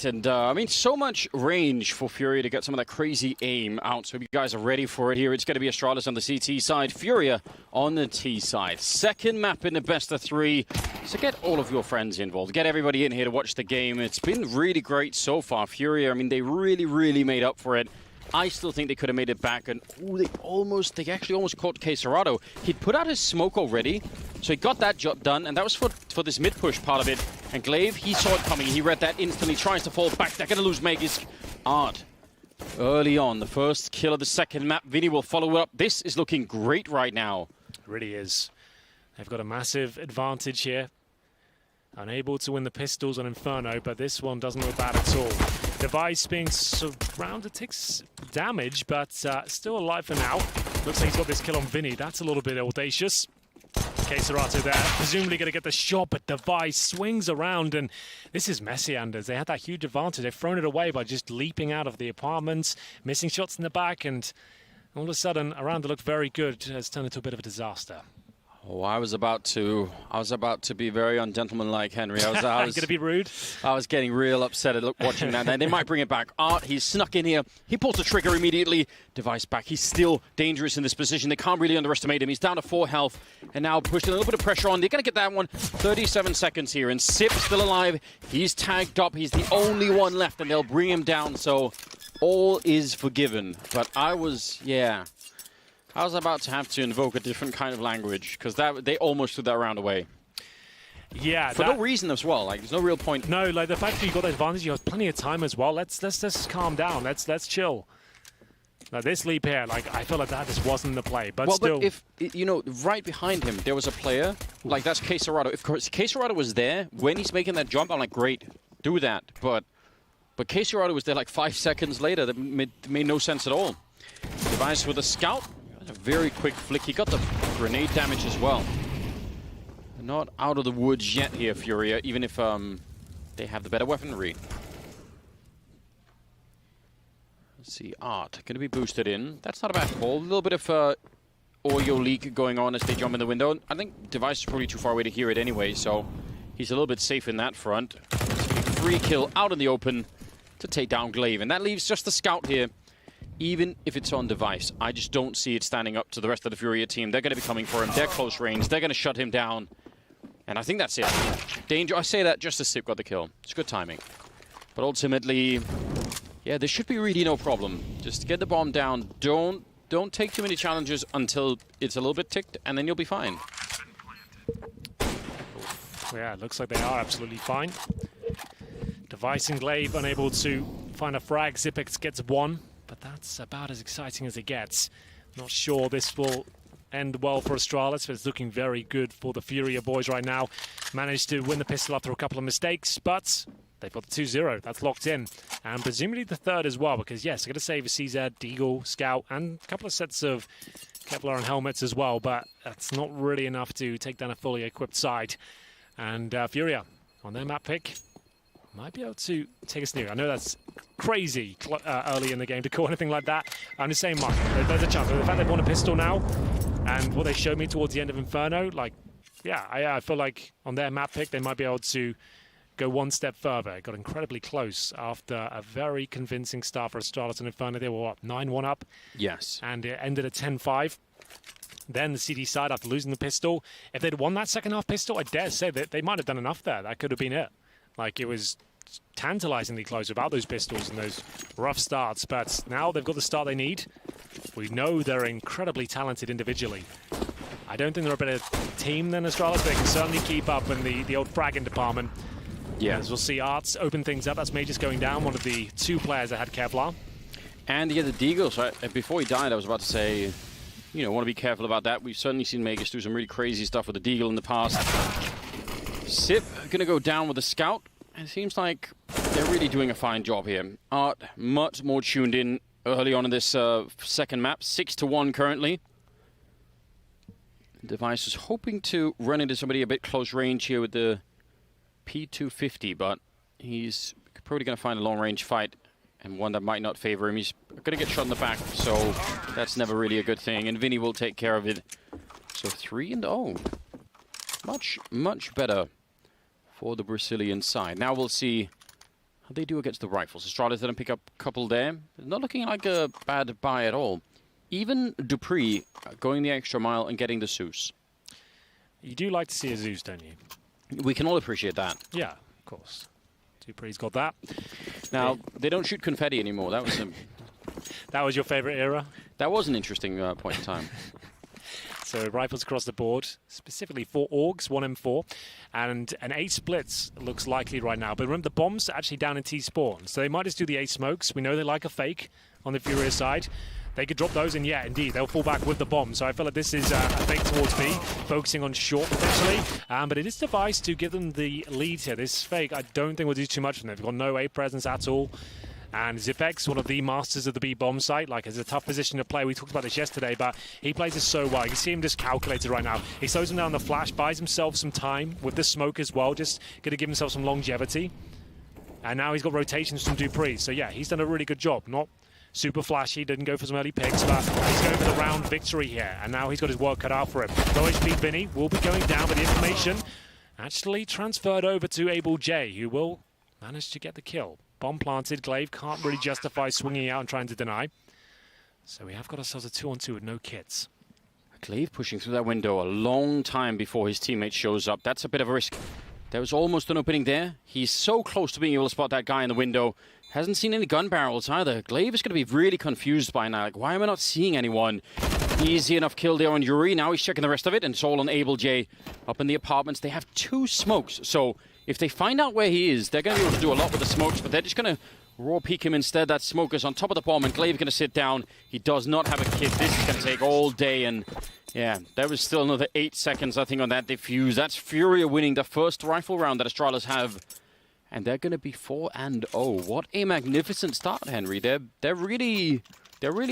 And I mean, so much range for FURIA to get some of that crazy aim out. So if you guys are ready for it here, it's going to be Astralis on the CT side, FURIA on the T side. Second map in the best of 3. So get all of your friends involved. Get everybody in here to watch the game. It's been really great so far. FURIA, I mean, they really made up for it. I still think they could have made it back, and ooh, they actually almost caught Quesarado. He'd put out his smoke already, so he got that job done, and that was for this mid-push part of it. And Glaive, he saw it coming, he read that instantly, tries to fall back. They're going to lose Magisk. Art, early on, the first kill of the second map. Vinny will follow up. This is looking great right now. It really is. They've got a massive advantage here. Unable to win the pistols on Inferno, but this one doesn't look bad at all. Device being surrounded takes damage, but still alive for now. Looks like he's got this kill on Vinny. That's a little bit audacious. Quesarado there, presumably going to get the shot, but Device swings around, and this is messy, Anders. They had that huge advantage. They've thrown it away by just leaping out of the apartments, missing shots in the back, and all of a sudden, around that looked very good, has turned into a bit of a disaster. Oh, I was about to be very ungentlemanlike, Henry. I was going to be rude. I was getting real upset at watching that. And they might bring it back. Art, he's snuck in here. He pulls the trigger immediately. Device back. He's still dangerous in this position. They can't really underestimate him. He's down to 4 health. And now pushing a little bit of pressure on. They're going to get that one. 37 seconds here. And Sip still alive. He's tagged up. He's the only one left. And they'll bring him down. So all is forgiven. But I was about to have to invoke a different kind of language, because they almost threw that round away. Yeah, for no reason as well. Like, there's no real point. No, like the fact that you got that advantage, you have plenty of time as well. Let's just calm down. Let's chill. Now this leap here, like, I feel like that just wasn't the play, but well, still. But if you know, right behind him there was a player, like that's Quesarado. If Quesarado was there when he's making that jump, I'm like, great, do that. But Quesarado was there like 5 seconds later. That made no sense at all. Device with a scout. A very quick flick. He got the grenade damage as well. Not out of the woods yet here, FURIA, even if they have the better weaponry. Let's see, Art going to be boosted in. That's not a bad call. A little bit of audio leak going on as they jump in the window. I think Device is probably too far away to hear it anyway, so he's a little bit safe in that front. Free kill out in the open to take down Glaive, and that leaves just the scout here. Even if it's on Device, I just don't see it standing up to the rest of the FURIA team. They're going to be coming for him. They're close range. They're going to shut him down. And I think that's it. Danger. I say that just as Sip got the kill. It's good timing. But ultimately, yeah, there should be really no problem. Just get the bomb down. Don't take too many challenges until it's a little bit ticked, and then you'll be fine. Yeah, it looks like they are absolutely fine. Device and Glaive unable to find a frag. Zipex gets 1. But that's about as exciting as it gets. Not sure this will end well for Astralis, but it's looking very good for the FURIA boys right now. Managed to win the pistol after a couple of mistakes, but they've got the 2-0. That's locked in. And presumably the third as well, because yes, they're going to save a CZ, Deagle, Scout, and a couple of sets of Kevlar and helmets as well, but that's not really enough to take down a fully equipped side. And FURIA, on their map pick, might be able to take a sneak. I know that's crazy early in the game to call anything like that. I'm just saying, Mark, there's a chance. The fact they've won a pistol now, and what they showed me towards the end of Inferno, like, yeah, I feel like on their map pick, they might be able to go one step further. It got incredibly close after a very convincing start for Astralis and Inferno. They were, what, 9-1 up? Yes. And it ended at 10-5. Then the CD side, after losing the pistol, if they'd won that second half pistol, I dare say that they might have done enough there. That could have been it. Like, it was tantalizingly close without those pistols and those rough starts, but now they've got the start they need. We know they're incredibly talented individually. I don't think they're a better team than Astralis, but they can certainly keep up in the old fragging department. Yeah. As we'll see Arts open things up. That's Majors going down, one of the 2 players that had Kevlar. And yeah, the Deagle, so before he died, I was about to say, you know, want to be careful about that. We've certainly seen Magus do some really crazy stuff with the Deagle in the past. Sip going to go down with the Scout. It seems like they're really doing a fine job here. Art much more tuned in early on in this second map. 6-1 currently. Device is hoping to run into somebody a bit close range here with the P250, but he's probably going to find a long-range fight, and one that might not favor him. He's going to get shot in the back, so that's never really a good thing, and Vinny will take care of it. So 3-0. Much better for the Brazilian side. Now we'll see How'd they do against the rifles? Astralis didn't pick up a couple there. Not looking like a bad buy at all. Even Dupree going the extra mile and getting the Zeus. You do like to see a Zeus, don't you? We can all appreciate that. Yeah, of course. Dupree's got that. Now, they don't shoot confetti anymore. That was that was your favorite era? That was an interesting point in time. So rifles across the board, specifically 4 AUGs, 1 M4, and an 8 splits looks likely right now. But remember, the bombs are actually down in T-spawn, so they might just do the 8 smokes. We know they like a fake on the FURIA side. They could drop those, and yeah, indeed, they'll fall back with the bomb. So I feel like this is a fake towards B, focusing on short potentially. But it is devised to give them the lead here. This fake, I don't think will do too much for them. They've got no A presence at all. And Zipex, one of the masters of the B bomb site, like, is a tough position to play. We talked about this yesterday, but he plays it so well. You can see him just calculated right now. He slows him down the flash, buys himself some time with the smoke as well, just going to give himself some longevity. And now he's got rotations from Dupree. So yeah, he's done a really good job. Not super flashy, didn't go for some early picks, but he's going for the round victory here. And now he's got his work cut out for him. Low HP Vinny will be going down, but the information actually transferred over to Able J, who will manage to get the kill. Bomb planted, Glaive can't really justify swinging out and trying to deny. So we have got ourselves a 2-on-2 with no kits. Glaive pushing through that window a long time before his teammate shows up. That's a bit of a risk. There was almost an opening there. He's so close to being able to spot that guy in the window. Hasn't seen any gun barrels either. Glaive is going to be really confused by now. Like, why am I not seeing anyone? Easy enough kill there on Yuri. Now he's checking the rest of it, and it's all on Able J up in the apartments. They have 2 smokes, so if they find out where he is, they're going to be able to do a lot with the smokes, but they're just going to raw peek him instead. That smoke is on top of the bomb, and Glaive going to sit down. He does not have a kit. This is going to take all day, and yeah, there was still another 8 seconds, I think, on that defuse. That's FURIA winning the first rifle round that Astralis have, and they're going to be 4-0. What a magnificent start, Henry. They're really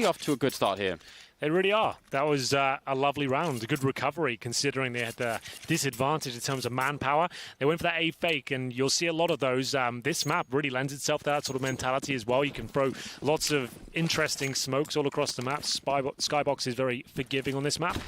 off to a good start here. They really are. That was a lovely round, a good recovery considering they had the disadvantage in terms of manpower. They went for that A fake, and you'll see a lot of those. This map really lends itself to that sort of mentality as well. You can throw lots of interesting smokes all across the map. Skybox is very forgiving on this map.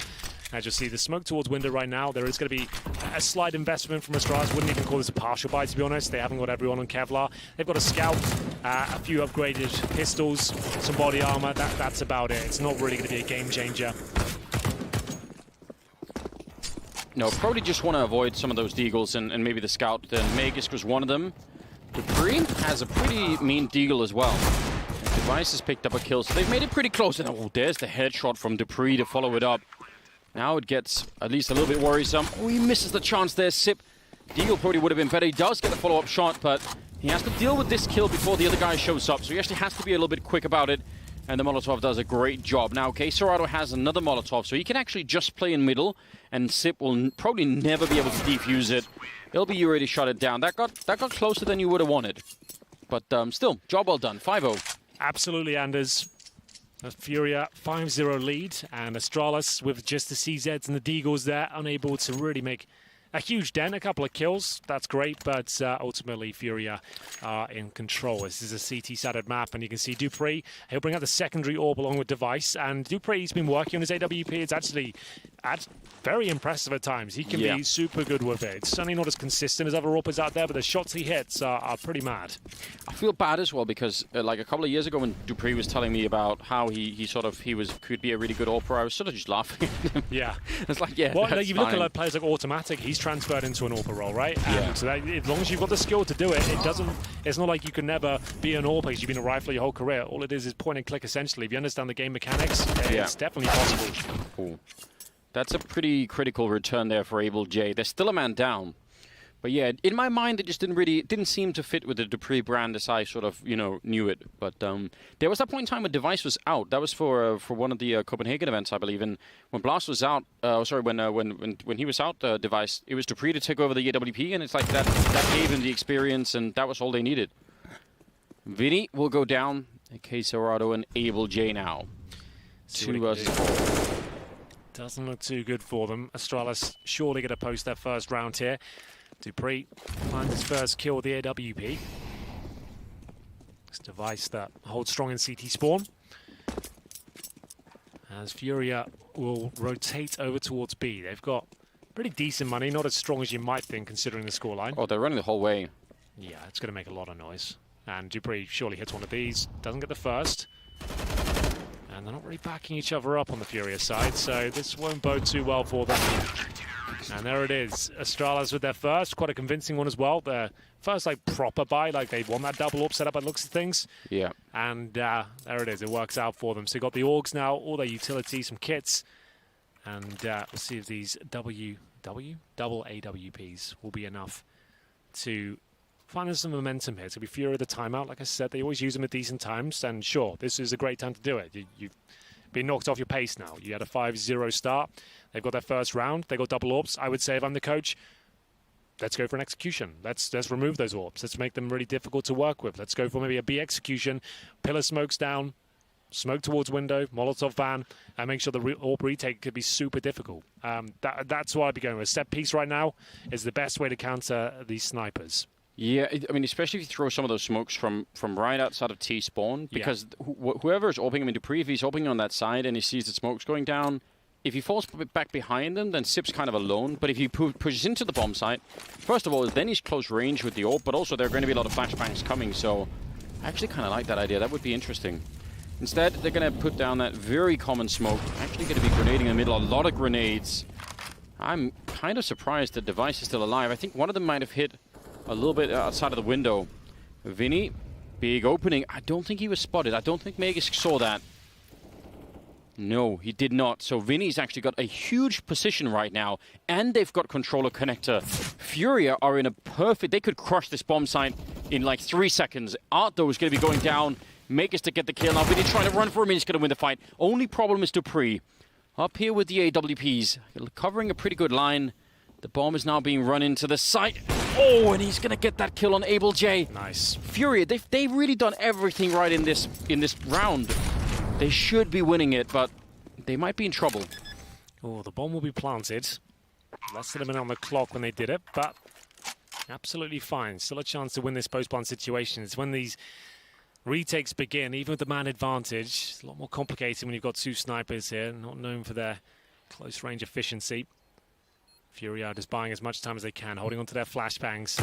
As you'll see, the smoke towards window right now, there is going to be a slight investment from Astralis. Wouldn't even call this a partial buy, to be honest. They haven't got everyone on Kevlar. They've got a scout, a few upgraded pistols, some body armor. That's about it. It's not really going to be a game changer. No, probably just want to avoid some of those deagles and maybe the scout. Then Magus was one of them. Dupree has a pretty mean deagle as well. Device has picked up a kill, so they've made it pretty close. And oh, there's the headshot from Dupree to follow it up. Now it gets at least a little bit worrisome. Oh, he misses the chance there, Sip. Deagle probably would have been better. He does get the follow-up shot, but he has to deal with this kill before the other guy shows up. So he actually has to be a little bit quick about it. And the Molotov does a great job. Now, Sorado has another Molotov, so he can actually just play in middle, and Sip will probably never be able to defuse it. It'll be Yuri to shut it down. That got closer than you would have wanted. But still, job well done. 5-0. Absolutely, Anders. A FURIA 5-0 lead, and Astralis with just the CZs and the Deagles there, unable to really make a huge dent. A couple of kills, that's great, but ultimately FURIA are in control. This is a CT-sided map, and you can see Dupree. He'll bring out the secondary orb along with Device, and Dupree's been working on his AWP. It's actually very impressive at times. He can be super good with it. It's certainly not as consistent as other AWPers out there, but the shots he hits are pretty mad. I feel bad as well because like a couple of years ago when Dupree was telling me about how he could be a really good AWPer, I was sort of just laughing at him. Yeah. It's like, yeah, well, that's you look at like players like Automatic, he's transferred into an AWPer role, right? Yeah. So that, as long as you've got the skill to do it, it's not like you can never be an AWPer because you've been a rifler your whole career. All it is point and click essentially. If you understand the game mechanics, it's definitely possible. Cool. That's a pretty critical return there for Able J. There's still a man down. But yeah, in my mind, it just didn't seem to fit with the Dupree brand as I sort of, knew it. But there was that point in time when Device was out. That was for one of the Copenhagen events, I believe. And when Blast was out, when he was out, Device, it was Dupree to take over the AWP, and it's like that gave him the experience, and that was all they needed. Vinny will go down. Sorado and Able J now. 2 versus 4. Doesn't look too good for them. Astralis surely going to post their first round here. Dupree finds his first kill with the AWP. This Device that holds strong in CT spawn. As FURIA will rotate over towards B. They've got pretty decent money, not as strong as you might think considering the scoreline. Oh, they're running the whole way. Yeah, it's going to make a lot of noise. And Dupree surely hits one of these, doesn't get the first. And they're not really backing each other up on the FURIA side, so this won't bode too well for them. And there it is, Astralis with their first, quite a convincing one as well. Their first like proper buy, like they won that double up setup by the looks of things. Yeah. And there it is, it works out for them. So you've got the Orgs now, all their utilities, some kits. And we'll see if these double AWPs will be enough to find some momentum here. It's going to be FURIA the timeout. Like I said, they always use them at decent times. And sure, this is a great time to do it. You've been knocked off your pace now. You had a 5-0 start. They've got their first round. They got double orbs. I would say if I'm the coach, let's go for an execution. Let's remove those orbs. Let's make them really difficult to work with. Let's go for maybe a B execution. Pillar smokes down. Smoke towards window, Molotov van, and make sure the orb retake could be super difficult. That's what I'd be going with. Set piece right now is the best way to counter these snipers. Yeah, I mean, especially if you throw some of those smokes from right outside of T spawn, because whoever is opening, I mean, Dupree, if he's opening on that side and he sees the smokes going down, if he falls back behind them, then Sip's kind of alone. But if he pushes into the bomb site, first of all, then he's close range with the orb, but also there are going to be a lot of flashbangs coming, so I actually kind of like that idea. That would be interesting. Instead, they're going to put down that very common smoke. Actually going to be grenading in the middle. A lot of grenades. I'm kind of surprised that Device is still alive. I think one of them might have hit a little bit outside of the window. Vinny, big opening. I don't think he was spotted. I don't think Magus saw that. No, he did not. So Vinny's actually got a huge position right now, and they've got controller connector. FURIA are in a perfect... They could crush this bomb site in like 3 seconds. Arto is going to be going down. Magus to get the kill. Now Vinny trying to run for him, and he's going to win the fight. Only problem is Dupree. Up here with the AWPs, covering a pretty good line. The bomb is now being run into the site. Oh, and he's going to get that kill on Abel J. Nice. FURIA, they've really done everything right in this round. They should be winning it, but they might be in trouble. Oh, the bomb will be planted. Less than a minute on the clock when they did it, but absolutely fine. Still a chance to win this post-plant situation. It's when these retakes begin, even with the man advantage. It's a lot more complicated when you've got two snipers here, not known for their close range efficiency. FURIA just buying as much time as they can, holding on to their flashbangs.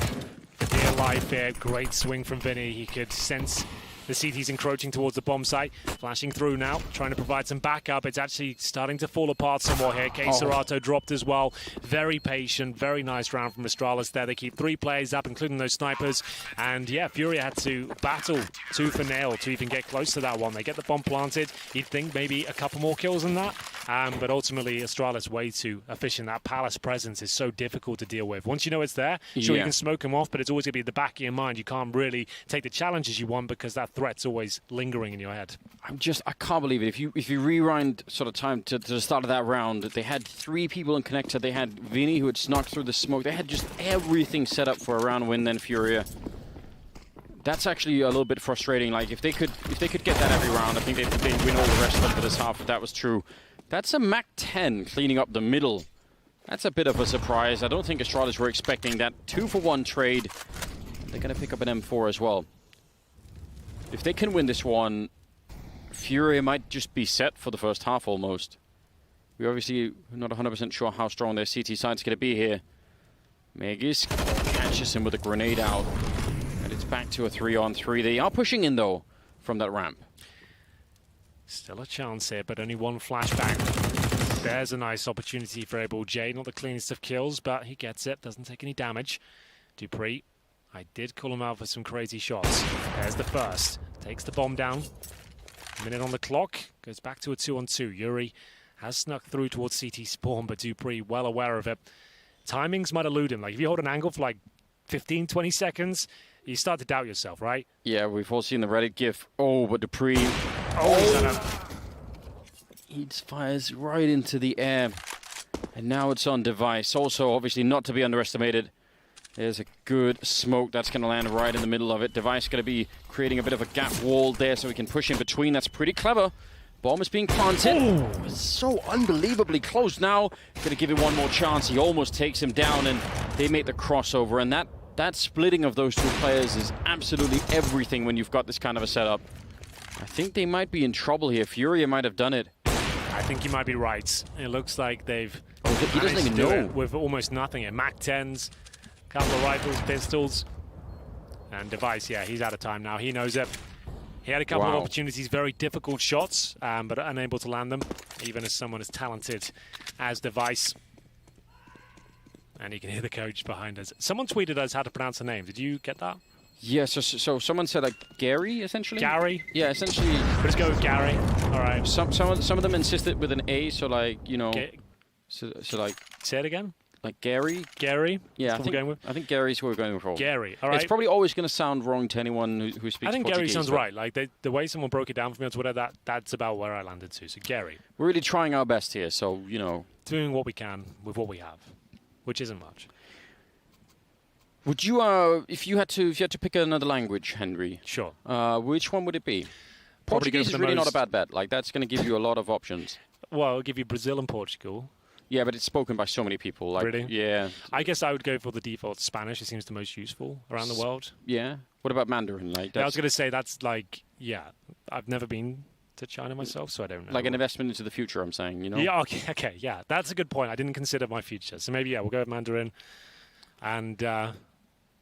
For dear life here, great swing from Vinny. He could sense the CT's encroaching towards the bomb site. Flashing through now, trying to provide some backup. It's actually starting to fall apart somewhat here. Serato dropped as well. Very patient, very nice round from Astralis there. They keep 3 players up, including those snipers. And yeah, FURIA had to battle tooth and nail to even get close to that one. They get the bomb planted. You'd think maybe a couple more kills than that. But ultimately, Astralis way too efficient. That Palace presence is so difficult to deal with. Once you know it's there, sure, you can smoke them off, but it's always going to be at the back of your mind. You can't really take the challenges you want because that threat's always lingering in your head. I can't believe it. If you rewind sort of time to the start of that round, they had 3 people in connector. They had Vinny who had snuck through the smoke. They had just everything set up for a round win. Then FURIA. That's actually a little bit frustrating. Like if they could get that every round, I think they'd win all the rest of it for this half. If that was true, that's a Mac 10 cleaning up the middle. That's a bit of a surprise. I don't think Astralis were expecting that 2-for-1 trade. They're going to pick up an M4 as well. If they can win this one, FURIA might just be set for the first half almost. We're obviously not 100% sure how strong their CT side's going to be here. Magus catches him with a grenade out. And it's back to a 3-on-3. They are pushing in, though, from that ramp. Still a chance here, but only one flashbang. There's a nice opportunity for Abel J. Not the cleanest of kills, but he gets it. Doesn't take any damage. Dupree, I did call him out for some crazy shots. There's the first. Takes the bomb down. A minute on the clock. Goes back to a 2-on-2. Yuri has snuck through towards CT spawn, but Dupree well aware of it. Timings might elude him. Like if you hold an angle for like 15, 20 seconds, you start to doubt yourself, right? Yeah, we've all seen the Reddit gif. Oh, but Dupree. He fires right into the air. And now it's on Device. Also, obviously, not to be underestimated. There's a good smoke that's going to land right in the middle of it. Device going to be creating a bit of a gap wall there so we can push in between. That's pretty clever. Bomb is being planted. Oh, it's so unbelievably close now. Going to give him one more chance. He almost takes him down, and they make the crossover. And that splitting of those 2 players is absolutely everything when you've got this kind of a setup. I think they might be in trouble here. FURIA might have done it. I think you might be right. It looks like they've he doesn't even know with almost nothing. Mac 10s, couple of rifles, pistols. And Device, yeah, he's out of time now. He knows it. He had a couple of opportunities, very difficult shots, but unable to land them, even as someone as talented as Device. And you can hear the coach behind us. Someone tweeted us how to pronounce the name. Did you get that? Yeah, so someone said like Gary, essentially? Gary? Yeah, essentially. Let's go with Gary. All right. Some of them insisted with an A, so like, you know. So like. Say it again? Like Gary? Gary? Yeah, I think Gary's who we're going for. Gary, all right. It's probably always going to sound wrong to anyone who speaks Portuguese. I think Gary sounds right. Like the way someone broke it down for me on Twitter, that's about where I landed to. So Gary. We're really trying our best here, so, you know. Doing what we can with what we have, which isn't much. Would you, if you had to pick another language, Henry? Sure. Which one would it be? Probably Portuguese is really not a bad bet. Like, that's going to give you a lot of options. Well, it'll give you Brazil and Portugal. Yeah, but it's spoken by so many people. Like, really? Yeah. I guess I would go for the default Spanish. It seems the most useful around the world. Yeah. What about Mandarin? Like, yeah, I was going to say that's like, yeah. I've never been to China myself, so I don't know. Like an investment into the future, I'm saying, you know? Yeah, okay, yeah. That's a good point. I didn't consider my future. So maybe, yeah, we'll go with Mandarin. And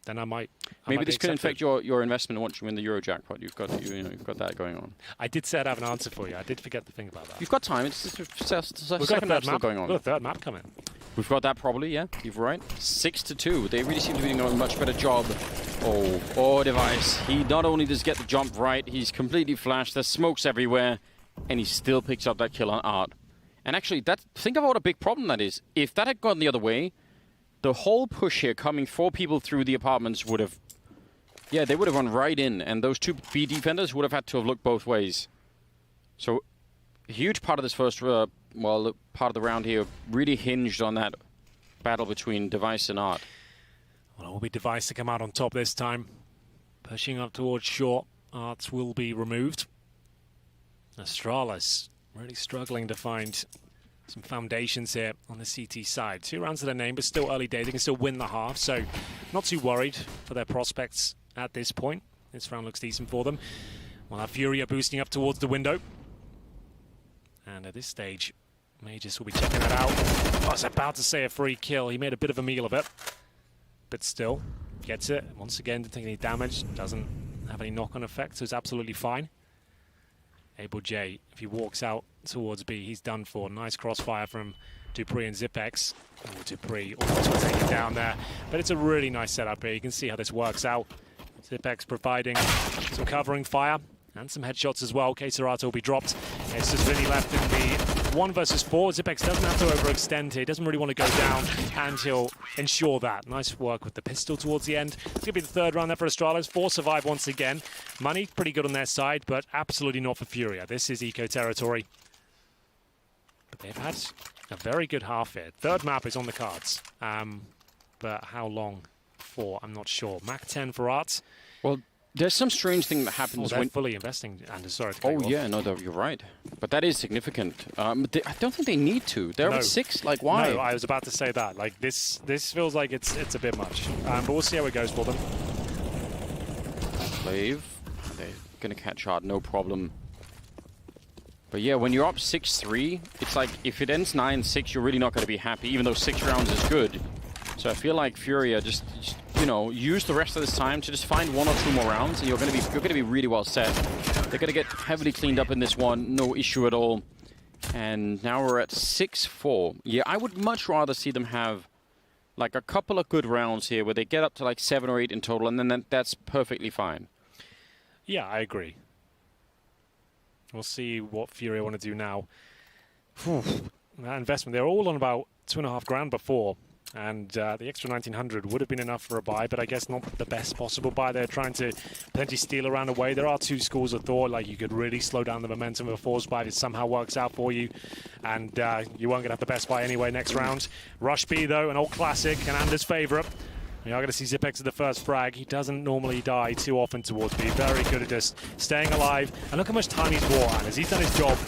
then I might. Maybe this could affect your investment once you win the Euro jackpot. You've got that going on. I did say I'd have an answer for you. I did forget to think about that. You've got time. It's the second map still going on. We've got a third map coming. We've got that probably, yeah. You're right. 6-2. They really seem to be doing a much better job. Oh, Device. He not only does get the jump right, he's completely flashed. There's smokes everywhere, and he still picks up that kill on Art. And actually, think about what a big problem that is. If that had gone the other way, the whole push here coming 4 people through the apartments would have... Yeah, they would have run right in, and those 2 B defenders would have had to have looked both ways. So, a huge part of this first, part of the round here really hinged on that battle between Device and Art. Well, it will be Device to come out on top this time. Pushing up towards short, Arts will be removed. Astralis really struggling to find some foundations here on the CT side. 2 rounds to their name, but still early days. They can still win the half, so not too worried for their prospects at this point. This round looks decent for them. We'll have FURIA boosting up towards the window. And at this stage, Magus will be checking that out. I was about to say a free kill. He made a bit of a meal of it. But still, gets it. Once again, didn't take any damage. Doesn't have any knock-on effect, so it's absolutely fine. Able J, if he walks out towards B, he's done for. Nice crossfire from Dupree and Zipex. Oh, Dupree almost will take it down there. But it's a really nice setup here. You can see how this works out. Zipex providing some covering fire and some headshots as well. Keserato will be dropped. It's just Vinny left in the 1 versus 4. Zipex doesn't have to overextend here. Doesn't really want to go down, and he'll ensure that. Nice work with the pistol towards the end. It's going to be the 3rd round there for Astralis. 4 survive once again. Money pretty good on their side, but absolutely not for FURIA. This is eco territory. But they've had a very good half here. 3rd map is on the cards. But how long for? I'm not sure. Mac 10 for Arts. Well, there's some strange thing that happens when fully investing. And sorry. Yeah, no, you're right. But that is significant. I don't think they need to. They're at 6. Like, why? No, I was about to say that. Like this feels like it's a bit much. But we'll see how it goes for them. Slave, they're gonna catch Art, no problem. But yeah, when you're up 6-3, it's like if it ends 9-6, you're really not going to be happy, even though 6 rounds is good. So I feel like FURIA just you know, use the rest of this time to just find 1 or 2 more rounds, and you're going to be really well set. They're going to get heavily cleaned up in this one, no issue at all. And now we're at 6-4. Yeah, I would much rather see them have like a couple of good rounds here where they get up to like 7 or 8 in total, and then that's perfectly fine. Yeah, I agree. We'll see what FURIA want to do now. That investment, they're all on about 2.5 grand before. And the extra 1900 would have been enough for a buy, but I guess not the best possible buy. They're trying to potentially steal around away. There are 2 schools of thought, like you could really slow down the momentum of a force buy if it somehow works out for you. And you weren't going to have the best buy anyway next round. Rush B, though, an old classic, and Anders' favourite. We are going to see Zipex at the first frag. He doesn't normally die too often towards B. Very good at just staying alive. And look how much time he's bought, Anders. He's done his job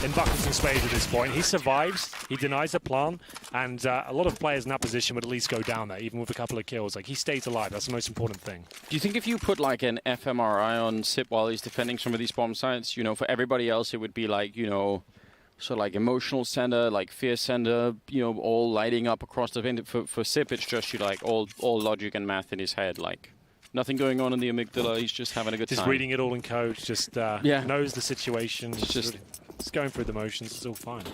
in buckets and spades at this point. He survives. He denies the plant. And a lot of players in that position would at least go down there, even with a couple of kills. Like, he stays alive. That's the most important thing. Do you think if you put, like, an FMRI on Sip while he's defending some of these bomb sites, you know, for everybody else, it would be like, you know, so like emotional center, like fear center, you know, all lighting up across the window. For Sip, it's just you like all logic and math in his head. Like, Nothing going on in the amygdala. He's just having a good time. Just reading it all in code. Just knows the situation. Just going through the motions. It's all fine.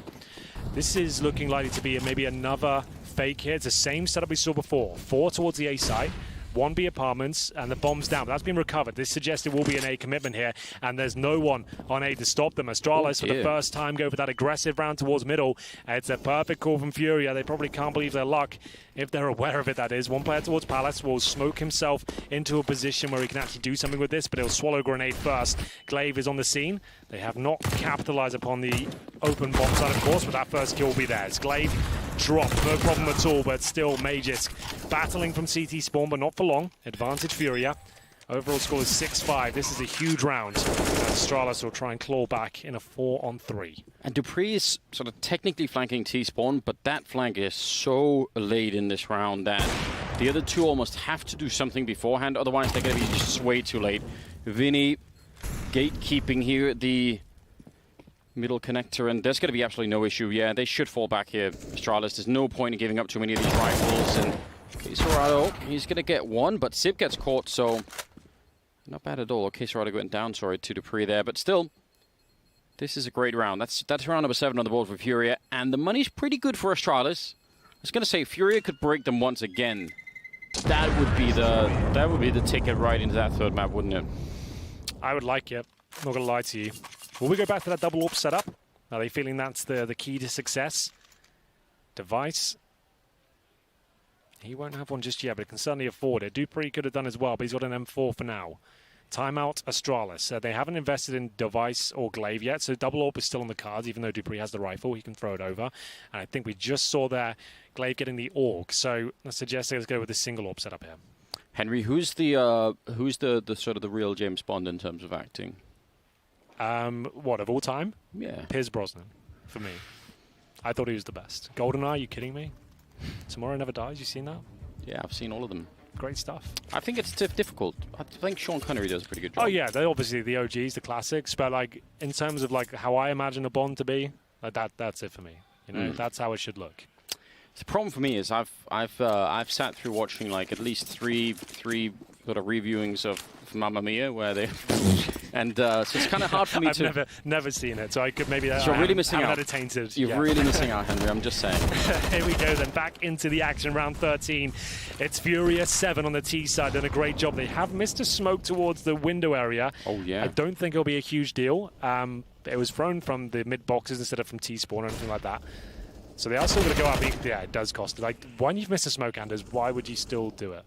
This is looking likely to be maybe another fake here. It's the same setup we saw before. 4 towards the A side. 1B apartments, and the bomb's down. But that's been recovered. This suggests it will be an A commitment here, and there's no one on A to stop them. Astralis, for the first time, go for that aggressive round towards middle. It's a perfect call from FURIA. They probably can't believe their luck, if they're aware of it, that is. One player towards Palace will smoke himself into a position where he can actually do something with this, but he'll swallow grenade first. Glaive is on the scene. They have not capitalized upon the open bomb side, of course, but that first kill will be there. It's Glaive dropped, no problem at all, but still Magisk battling from CT spawn, but not for long. Advantage FURIA. Overall score is 6-5. This is a huge round. Astralis will try and claw back in a 4-on-3. And dupreeh is sort of technically flanking T-spawn, but that flank is so late in this round that the other two almost have to do something beforehand, otherwise they're going to be just way too late. Vinny gatekeeping here at the middle connector, and there's going to be absolutely no issue. Yeah, they should fall back here, Astralis. There's no point in giving up too many of these rifles, and Sorado, he's going to get one, but Sib gets caught, so not bad at all. Okay, Sorado went down, sorry, to dupreeh there, but still, this is a great round. That's round number 7 on the board for FURIA, and the money's pretty good for Astralis. I was going to say, FURIA could break them once again. That would be the ticket right into that third map, wouldn't it? I would like it. Not going to lie to you. Will we go back to that double AWP setup? Are they feeling that's the key to success? Device. He won't have one just yet, but he can certainly afford it. dupreeh could have done as well, but he's got an M4 for now. Timeout Astralis. They haven't invested in Device or Glaive yet, so double AWP is still on the cards, even though dupreeh has the rifle. He can throw it over. And I think we just saw there Glaive getting the AUG, so I suggest let's go with the single AWP setup here. Henry, who's the sort of the real James Bond in terms of acting? What, of all time? Yeah. Piers Brosnan, for me. I thought he was the best. GoldenEye, are you kidding me? Tomorrow Never Dies, you seen that? Yeah, I've seen all of them. Great stuff. I think it's difficult. I think Sean Connery does a pretty good job. Oh yeah, they're obviously the OGs, the classics, but like in terms of like how I imagine a Bond to be, like that's it for me. You know, that's how it should look. The problem for me is I've sat through watching like at least three sort of reviewings of Mamma Mia where they and so it's kind of hard for me I've never seen it, so I could maybe you're really missing out. Tainted. You're really missing out, Henry. I'm just saying. Here we go then, back into the action, round 13. It's FURIA 7 on the T side, done a great job. They have missed a smoke towards the window area. Oh yeah. I don't think it'll be a huge deal. It was thrown from the mid boxes instead of from T spawn or anything like that. So they are still going to go up. Yeah, it does cost. Like, when you've missed a smoke, Anders, why would you still do it?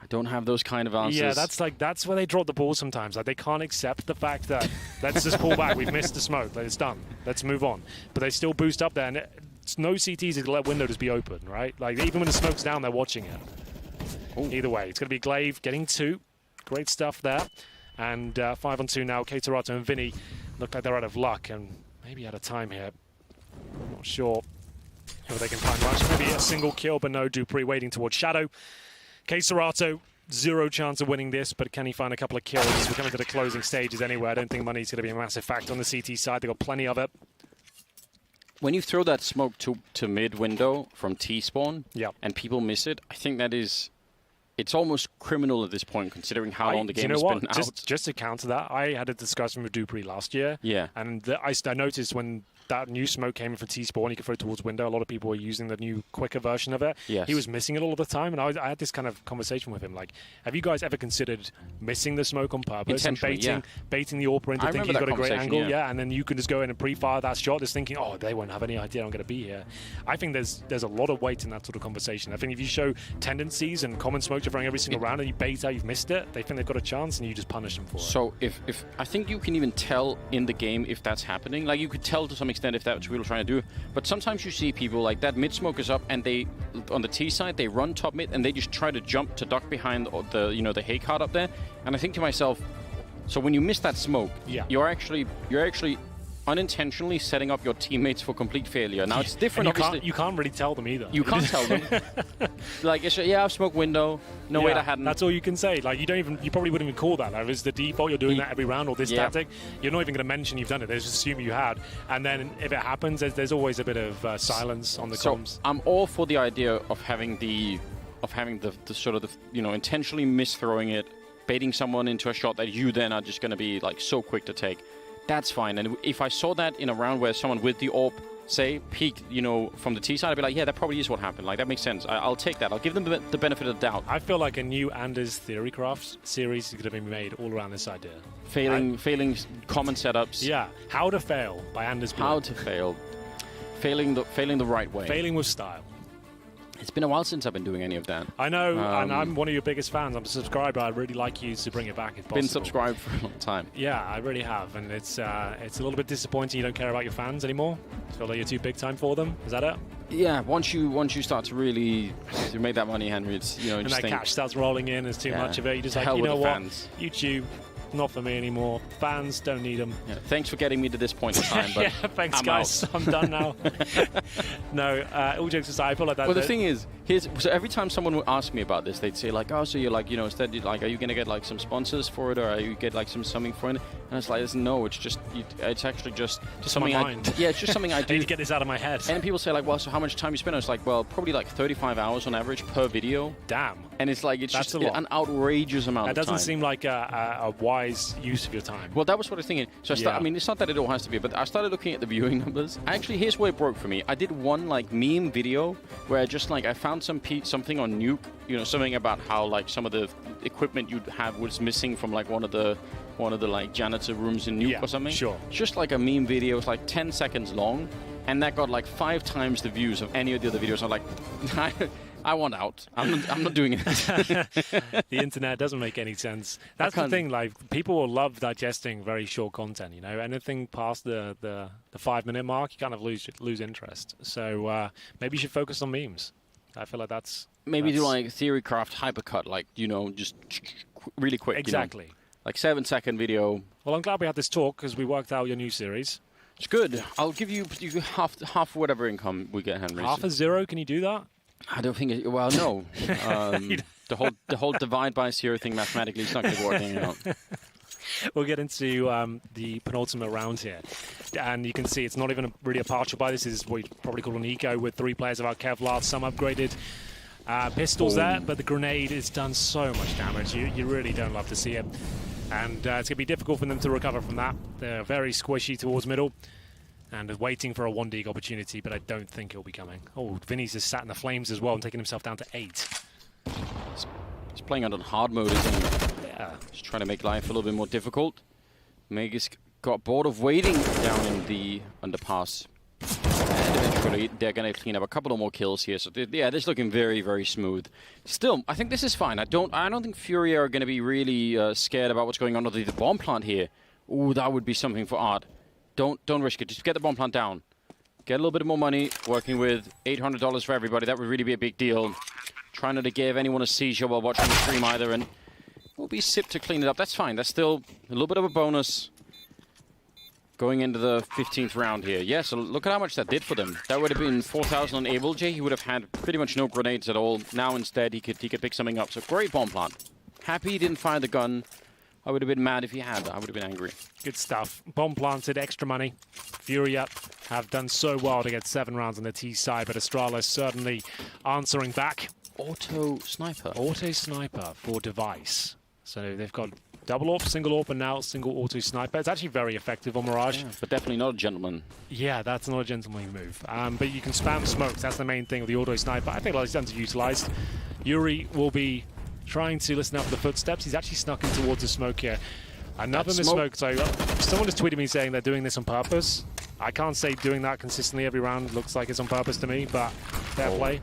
I don't have those kind of answers. Yeah, that's where they drop the ball sometimes. Like, they can't accept the fact that let's just pull back. We've missed the smoke. Like, it's done. Let's move on. But they still boost up there, and no CTs to let window just be open, right? Like, even when the smoke's down, they're watching it. Ooh. Either way, it's going to be Glaive getting 2. Great stuff there. And 5-on-2 now. Terato and Vinny look like they're out of luck and maybe out of time here. Not sure if they can find much. Maybe a single kill, but no. dupreeh waiting towards Shadow. Terato, 0 chance of winning this, but can he find a couple of kills? We're coming to the closing stages anyway. I don't think money's going to be a massive factor on the CT side. They've got plenty of it. When you throw that smoke to mid window from T-spawn and people miss it, I think that is... It's almost criminal at this point, considering how long the game has been out. Just to counter that, I had a discussion with dupreeh last year. Yeah. And I noticed when that new smoke came in from T-spawn, you could throw towards window. A lot of people were using the new, quicker version of it. Yes. He was missing it all of the time, and I had this kind of conversation with him. Like, have you guys ever considered missing the smoke on purpose and baiting the AWP into thinking you've got a great angle? Yeah, and then you can just go in and pre-fire that shot, just thinking, oh, they won't have any idea I'm going to be here. I think there's a lot of weight in that sort of conversation. I think if you show tendencies and common smoke to throwing every single round and you bait out you've missed it, they think they've got a chance and you just punish them for it. So if I think you can even tell in the game if that's happening. Like, you could tell to some extent if that's what people are trying to do. But sometimes you see people like that mid smoke is up and they, on the T side, they run top mid and they just try to jump to duck behind the the hay cart up there. And I think to myself, so when you miss that smoke, you're actually unintentionally setting up your teammates for complete failure. Now it's different. You can't really tell them either. You can't tell them. Like, I've smoked window. No, wait, I hadn't. That's all you can say. Like, you probably wouldn't even call that. Like, it's the default. You're doing that every round or this tactic. You're not even going to mention you've done it. They just assume you had. And then if it happens, there's always a bit of silence on the comms. I'm all for the idea of having the of having the sort of the, you know, intentionally misthrowing it, baiting someone into a shot that you then are just going to be like so quick to take. That's fine. And if I saw that in a round where someone with the AWP, say, peaked, you know, from the T side, I'd be like, yeah, that probably is what happened. Like, that makes sense. I'll take that. I'll give them the benefit of the doubt. I feel like a new Anders Theorycraft series is going to be made all around this idea. Failing common setups. Yeah. How to fail by Anders Blue. How to fail. Failing the right way. Failing with style. It's been a while since I've been doing any of that. I know, and I'm one of your biggest fans. I'm a subscriber. I'd really like you to bring it back if possible. Been subscribed for a long time. Yeah, I really have, and it's a little bit disappointing you don't care about your fans anymore. I feel like you're too big time for them. Is that it? Yeah, once you start to really make that money, Henry, it's, you know, and just that cash starts rolling in. There's too much of it. You just like, you know what? Fans. YouTube, not for me anymore. Fans don't need them. Yeah, thanks for getting me to this point in time, but yeah, thanks, guys. I'm done now. No, all jokes aside, I feel like that. Well, the thing is, so every time someone would ask me about this, they'd say like, oh, so you're like, you know, instead, like, are you going to get like some sponsors for it, or are you get like something for it? And it's like, no, it's just, it's actually just something yeah, it's just something I do. I need to get this out of my head. And people say like, well, so how much time you spend? I was like, well, probably like 35 hours on average per video. Damn. And it's like, it's just an outrageous amount of time. That doesn't seem like a wise use of your time. Well, that was what I was thinking. So I mean, it's not that it all has to be, but I started looking at the viewing numbers. Actually, here's where it broke for me. I did one like meme video where I found something on Nuke, you know, something about how like some of the equipment you'd have was missing from like one of the like janitor rooms in Nuke or something. Sure. Just like a meme video. It's like 10 seconds long, and that got like 5 times the views of any of the other videos. I'm like, I want out. I'm not doing it. The internet doesn't make any sense. That's the thing. Like, people will love digesting very short content. You know, anything past the 5-minute mark, you kind of lose interest. So maybe you should focus on memes. I feel like that's do like Theorycraft hypercut, like, you know, just really quick. Exactly. You know? Like 7-second video. Well, I'm glad we had this talk because we worked out your new series. It's good. I'll give you half whatever income we get, Henry. Half a zero? Can you do that? I don't think it. Well, no. The whole divide by zero thing mathematically is not going to work out. We'll get into the penultimate round here. And you can see it's not even really a partial buy. This is what you'd probably call an eco with 3 players of our Kevlar, some upgraded pistols there, but the grenade has done so much damage. You really don't love to see it. And it's going to be difficult for them to recover from that. They're very squishy towards middle and waiting for a 1D opportunity, but I don't think it'll be coming. Oh, Vinny's just sat in the flames as well and taking himself down to 8. He's playing on hard mode, isn't he? Yeah. Just trying to make life a little bit more difficult. Megas got bored of waiting down in the underpass. And eventually they're going to clean up a couple of more kills here. So yeah, this is looking very, very smooth. Still, I think this is fine. I don't think FURIA are going to be really scared about what's going on with the bomb plant here. Ooh, that would be something for art. Don't risk it. Just get the bomb plant down. Get a little bit more money. Working with $800 for everybody. That would really be a big deal. Trying not to give anyone a seizure while watching the stream either. And we'll be sipped to clean it up. That's fine. That's still a little bit of a bonus. Going into the 15th round here. Yeah, so look at how much that did for them. That would have been 4,000 on AbleJ. He would have had pretty much no grenades at all. Now instead, he could pick something up. So great bomb plant. Happy he didn't fire the gun. I would have been mad if he had. I would have been angry. Good stuff. Bomb planted, extra money. FURIA have done so well to get 7 rounds on the T side, but Astralis certainly answering back. Auto sniper. Auto sniper for device. So they've got double AWP, single AWP, and now single auto sniper. It's actually very effective on Mirage. Yeah, but definitely not a gentleman. Yeah, that's not a gentlemanly move. But you can spam smokes. That's the main thing with the auto sniper. I think that's underutilized. Yuri will be trying to listen out for the footsteps. He's actually snuck in towards the smoke here. Another missmoke. So someone just tweeted me saying they're doing this on purpose. I can't say doing that consistently every round looks like it's on purpose to me, but fair play.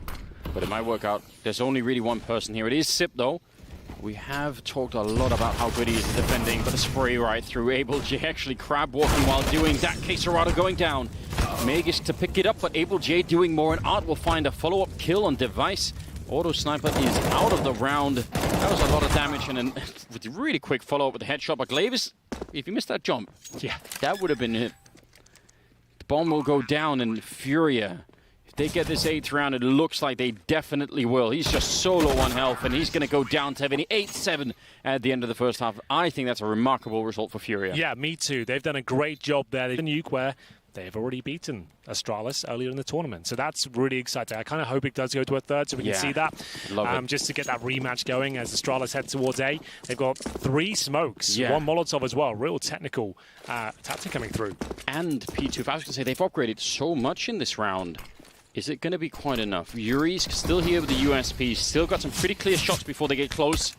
But it might work out. There's only really one person here. It is Sip, though. We have talked a lot about how good he is defending, but a spray right through AbleJ. Actually crab walking while doing that. Quesarado going down. Megas to pick it up, but AbleJ doing more, and Art will find a follow-up kill on device. Auto sniper is out of the round. That was a lot of damage, and then with a really quick follow-up with the headshot. But Glavis, if you missed that jump, yeah, that would have been it. The bomb will go down, and FURIA, if they get this 8th round, it looks like they definitely will. He's just so low on health, and he's going to go down to 8-7 at the end of the first half. I think that's a remarkable result for FURIA. Yeah, me too. They've done a great job there. They've done nuke where they've already beaten Astralis earlier in the tournament. So that's really exciting. I kind of hope it does go to a third so we can see that. Just to get that rematch going as Astralis head towards A. They've got 3 smokes, 1 Molotov as well. Real technical tactic coming through. And P2, I was going to say, they've upgraded so much in this round. Is it going to be quite enough? Yuri's still here with the USP. Still got some pretty clear shots before they get close.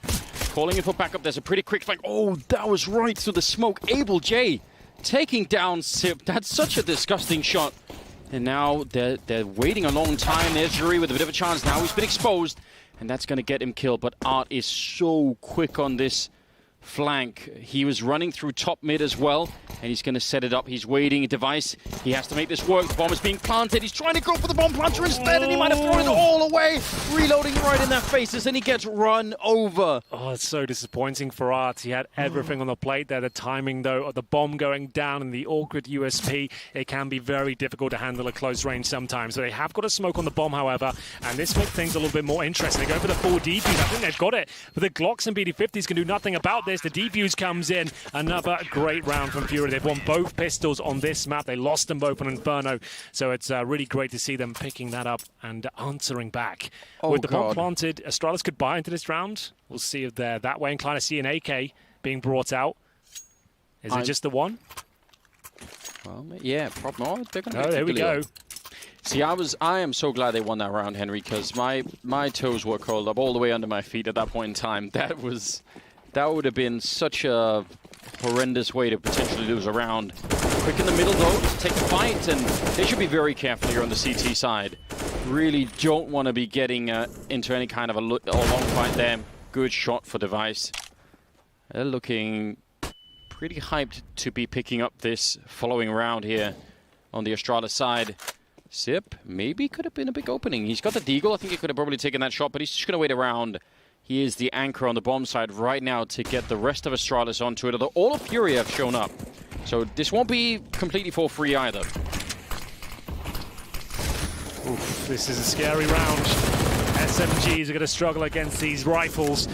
Calling in for backup. There's a pretty quick flank. Oh, that was right through the smoke. Able J taking down Sip. That's such a disgusting shot. And now they're waiting a long time. There's Yuri with a bit of a chance. Now he's been exposed. And that's going to get him killed. But Art is so quick on this flank. He was running through top mid as well. And he's going to set it up. He's waiting. Device. He has to make this work. The bomb is being planted. He's trying to go for the bomb planter instead. And he might have thrown it all away. Reloading right in their faces. And he gets run over. Oh, it's so disappointing for Art. He had everything on the plate there. The timing, though, of the bomb going down and the awkward USP. It can be very difficult to handle at close range sometimes. So they have got a smoke on the bomb, however. And this makes things a little bit more interesting. They go for the full defuse. I think they've got it. But the Glocks and BD-50s can do nothing about this. The defuse comes in. Another great round from FURIA. They've won both pistols on this map. They lost them both on Inferno. So it's really great to see them picking that up and answering back. With the bomb planted, Astralis could buy into this round. We'll see if they're that way inclined to see an AK being brought out. Is it just the one? Well, yeah, probably not. They're going to there we go. See, I am so glad they won that round, Henry, because my toes were curled up all the way under my feet at that point in time. That would have been such a horrendous way to potentially lose a round. Quick in the middle, though, to take the fight, and they should be very careful here on the CT side. Really don't want to be getting into any kind of a long fight there. Good shot for Device. They're looking pretty hyped to be picking up this following round here on the Astralis side. Sip maybe could have been a big opening. He's got the deagle. I think he could have probably taken that shot, but he's just going to wait around. He is the anchor on the bomb side right now to get the rest of Astralis onto it. Although all of FURIA have shown up. So this won't be completely for free either. Oof, this is a scary round. SMGs are going to struggle against these rifles.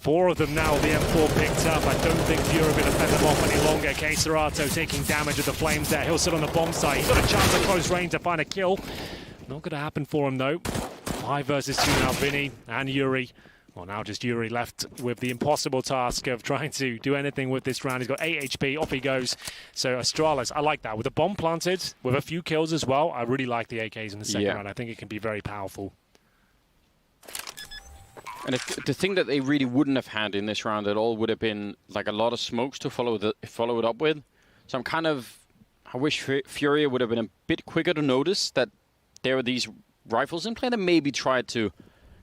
4 of them now, the M4 picked up. I don't think FURIA are going to fend them off any longer. Keserato taking damage with the flames there. He'll sit on the bomb site. He's got a chance at close range to find a kill. Not going to happen for him, though. 5 versus 2 now, Vinny and Yuri. Well, now just Yuri left with the impossible task of trying to do anything with this round. He's got 8 HP, off he goes. So Astralis, I like that. With the bomb planted, with a few kills as well, I really like the AKs in the second round. I think it can be very powerful. And the thing that they really wouldn't have had in this round at all would have been like a lot of smokes to follow it up with. So I wish FURIA would have been a bit quicker to notice that there were these rifles in play and maybe tried to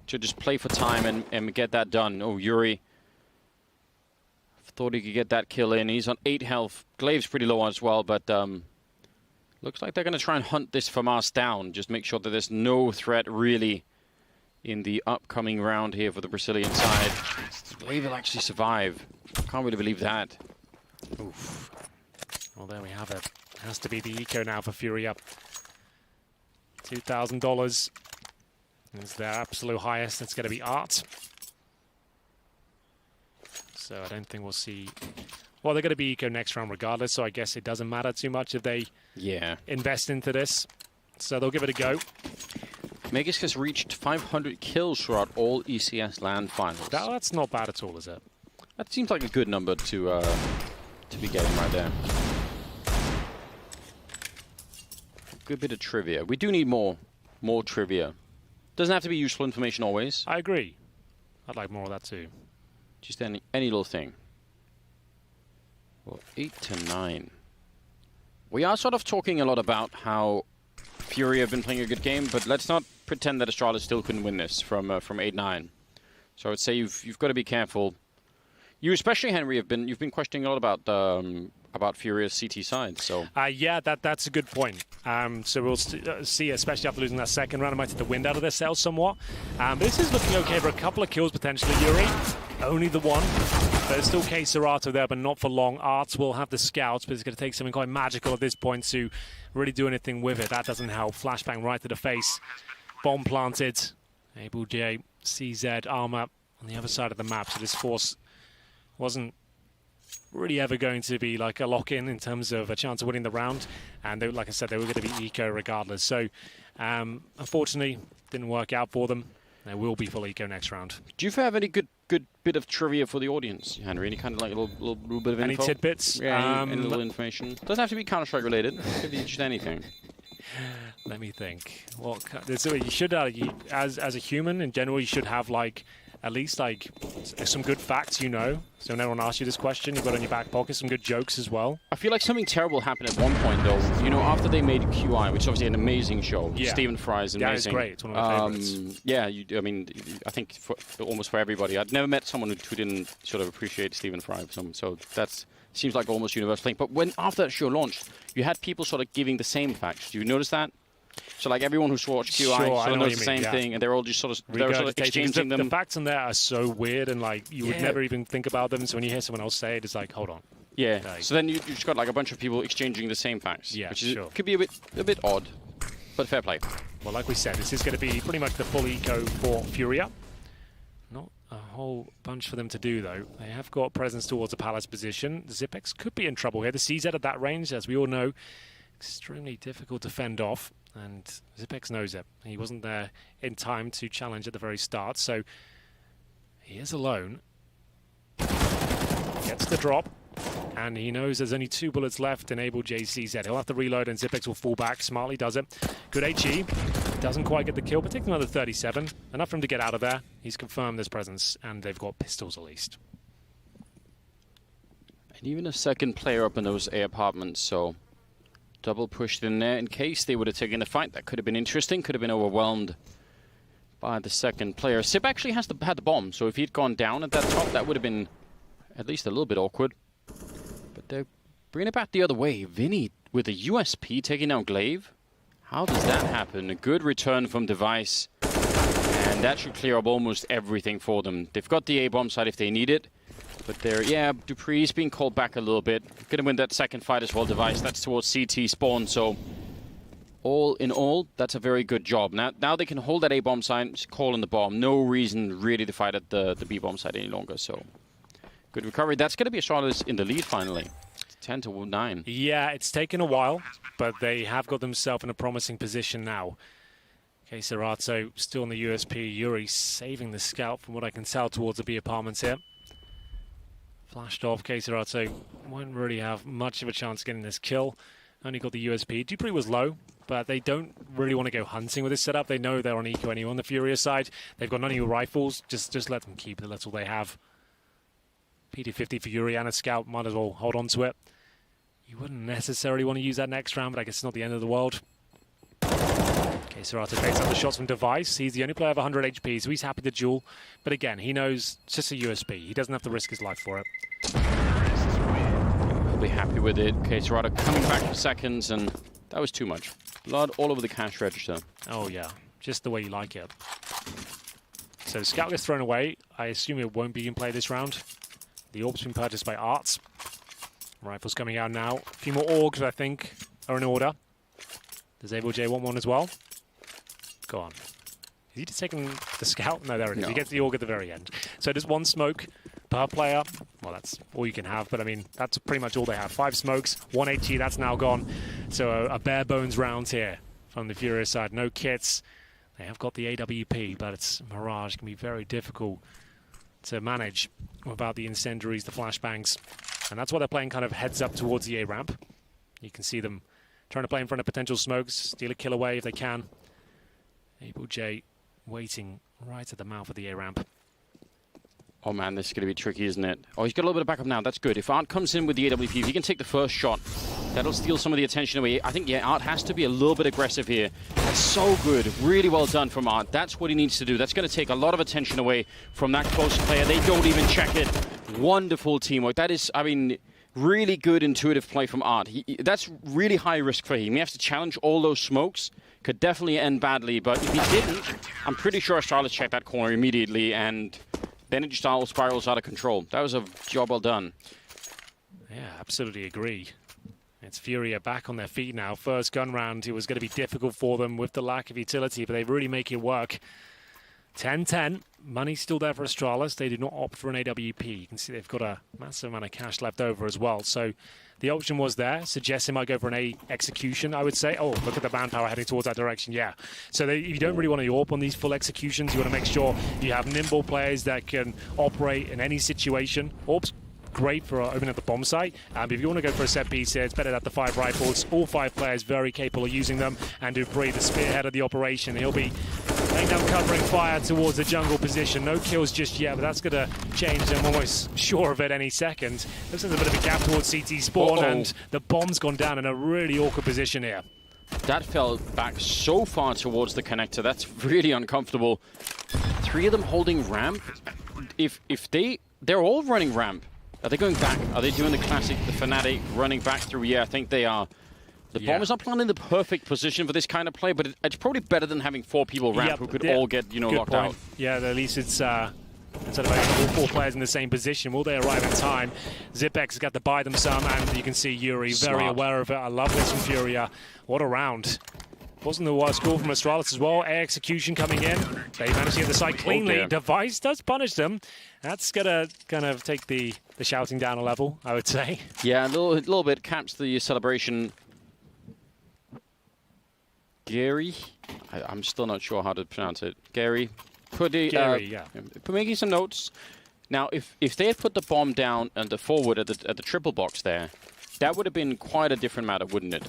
just play for time and get that done. Oh, Yuri thought he could get that kill in. He's on 8 health. Glaive's pretty low as well, but looks like they're going to try and hunt this FAMAS down. Just make sure that there's no threat really in the upcoming round here for the Brazilian side. Glaive will actually survive. Can't really believe that. Oof. Well, there we have it. Has to be the eco now for FURIA. $2,000 is their absolute highest. That's going to be Art. So I don't think we'll see... Well, they're going to be eco next round regardless, so I guess it doesn't matter too much if they invest into this. So they'll give it a go. Megas has reached 500 kills throughout all ECS LAN finals. That's not bad at all, is it? That seems like a good number to be getting right there. Good bit of trivia. We do need more trivia. Doesn't have to be useful information always. I agree. I'd like more of that too. Just any little thing. Well, 8 to 9. We are sort of talking a lot about how FURIA have been playing a good game, but let's not pretend that Astralis still couldn't win this from 8-9. So I would say you've got to be careful. You especially, Henry, you've been questioning a lot about FURIA's CT side. So yeah, that's a good point. So we'll see, especially after losing that second round, it might take the wind out of their sails somewhat. But this is looking okay for a couple of kills potentially. Yuri, only the one. There's still Keserato there, but not for long. Arts will have the scouts, but it's going to take something quite magical at this point to really do anything with it. That doesn't help. Flashbang right to the face. Bomb planted. Able J, CZ, armor on the other side of the map. So this force wasn't really ever going to be like a lock-in in terms of a chance of winning the round. And they, like I said, they were going to be eco regardless. So unfortunately, didn't work out for them. They will be full eco next round. Do you have any good bit of trivia for the audience, Henry? Any kind of like a little bit of info? Any tidbits? Yeah, any little information. Doesn't have to be Counter-Strike related. Could be just anything. Let me think. So you should, as a human in general, you should have like at least like some good facts, you know. So when everyone asks you this question, you've got in your back pocket some good jokes as well. I feel like something terrible happened at one point, though. You know, after they made QI, which is obviously an amazing show. Yeah. Stephen Fry is amazing. Yeah, it's great. It's one of my favorites. Yeah, I mean, I think almost for everybody. I'd never met someone who didn't sort of appreciate Stephen Fry. So that seems like almost universal thing. But when after that show launched, you had people sort of giving the same facts. Do you notice that? So like everyone who's watched QI sort of knows the same thing, and they're all just sort of exchanging them. The facts on there are so weird, and like you would never even think about them. So when you hear someone else say it, it's like, hold on. Yeah. Like, so then you just got like a bunch of people exchanging the same facts. Yeah, which is, sure. Could be a bit odd, but fair play. Well, like we said, this is going to be pretty much the full eco for FURIA. Not a whole bunch for them to do, though. They have got presence towards the Palace position. The Zipex could be in trouble here. The CZ at that range, as we all know, extremely difficult to fend off. And Zipex knows it. He wasn't there in time to challenge at the very start, so he is alone. Gets the drop, and he knows there's only 2 bullets left in Able JCZ. He'll have to reload, and Zipex will fall back. Smartly does it. Good HE. Doesn't quite get the kill, but takes another 37. Enough for him to get out of there. He's confirmed his presence, and they've got pistols at least. And even a second player up in those A apartments, so double pushed in there in case they would have taken the fight. That could have been interesting. Could have been overwhelmed by the second player. Sip actually had the bomb, so if he'd gone down at that top, that would have been at least a little bit awkward. But they're bringing it back the other way. Vinny with a USP taking out Glaive. How does that happen? A good return from Device, and that should clear up almost everything for them. They've got the A-bomb side if they need it. But there, yeah, Dupree's being called back a little bit. Gonna win that second fight as well, Device. That's towards CT spawn, so all in all, that's a very good job. Now they can hold that A-bomb side, call in the bomb. No reason really to fight at the B-bomb side any longer, so good recovery. That's gonna be Astralis in the lead finally. 10-9. Yeah, it's taken a while, but they have got themselves in a promising position now. Okay, Serato still on the USP. Yuri saving the scout from what I can tell towards the B apartments here. Flashed off, Serato won't really have much of a chance of getting this kill. Only got the USP. Dupree was low, but they don't really want to go hunting with this setup. They know they're on eco anyway on the FURIA side. They've got none of your rifles. Just let them keep it. That's all they have. PT-50 for Yuri and a scout. Might as well hold on to it. You wouldn't necessarily want to use that next round, but I guess it's not the end of the world. Serato baits up the shots from Device. He's the only player of 100 HP, so he's happy to duel. But again, he knows it's just a USP. He doesn't have to risk his life for it. He'll be happy with it. Serato coming back for seconds, and that was too much. Blood all over the cash register. Oh, yeah. Just the way you like it. So Scout gets thrown away. I assume it won't be in play this round. The orb's been purchased by Arts. Rifles coming out now. A few more Orgs, I think, are in order. Does Able J want one as well? Go on. Is he just taking the scout? No, there it is. No. He gets the AUG at the very end. So just 1 smoke per player. Well, that's all you can have, but I mean, that's pretty much all they have. 5 smokes, 1 HE, that's now gone. So a bare bones round here from the FURIA side. No kits. They have got the AWP, but it's Mirage. It can be very difficult to manage without the incendiaries, the flashbangs. And that's why they're playing kind of heads up towards the A ramp. You can see them trying to play in front of potential smokes, steal a kill away if they can. Able J waiting right at the mouth of the A ramp. Oh man, this is going to be tricky, isn't it? Oh, he's got a little bit of backup now. That's good. If Art comes in with the AWP, if he can take the first shot, that'll steal some of the attention away. I think, yeah, Art has to be a little bit aggressive here. That's so good. Really well done from Art. That's what he needs to do. That's going to take a lot of attention away from that close player. They don't even check it. Wonderful teamwork. That is, I mean, really good intuitive play from Art. That's really high risk for him. He has to challenge all those smokes. Could definitely end badly, but if he didn't, I'm pretty sure Astralis checked that corner immediately, and then it just all spirals out of control. That was a job well done. Yeah, absolutely agree. It's FURIA back on their feet now. First gun round, it was going to be difficult for them with the lack of utility, but they really make it work. 10-10. Money's still there for Astralis. They did not opt for an AWP. You can see they've got a massive amount of cash left over as well. So the option was there. Suggests they might go for an A execution, I would say. Oh, look at the manpower heading towards that direction. Yeah. So you don't really want to AWP on these full executions. You want to make sure you have nimble players that can operate in any situation. AWP's great for opening up the bomb site. If you want to go for a set piece here, it's better that the 5 rifles, all 5 players very capable of using them, and Dupree, the spearhead of the operation, he'll be laying down covering fire towards the jungle position. No kills just yet, but that's going to change. I'm almost sure of it any second. Looks like there's a bit of a gap towards CT spawn, and the bomb's gone down in a really awkward position here. That fell back so far towards the connector. That's really uncomfortable. 3 of them holding ramp. If they're all running ramp. Are they going back? Are they doing the classic, the Fnatic running back through? Yeah, I think they are. The bomb is not planted in the perfect position for this kind of play, but it's probably better than having 4 people ramp who could all get, locked out. Yeah, at least it's instead of having all 4 players in the same position. Will they arrive in time? Zipex has got to buy them some, and you can see Yuri very aware of it. I love this from FURIA. What a round. Wasn't the worst call from Astralis as well. Air execution coming in. They managed to get the site cleanly. Device does punish them. That's going to kind of take the shouting down a level, I would say. Yeah, a little bit caps the celebration. Gary? I'm still not sure how to pronounce it. Gary? Gary, making some notes. Now, if they had put the bomb down and the forward at the triple box there, that would have been quite a different matter, wouldn't it?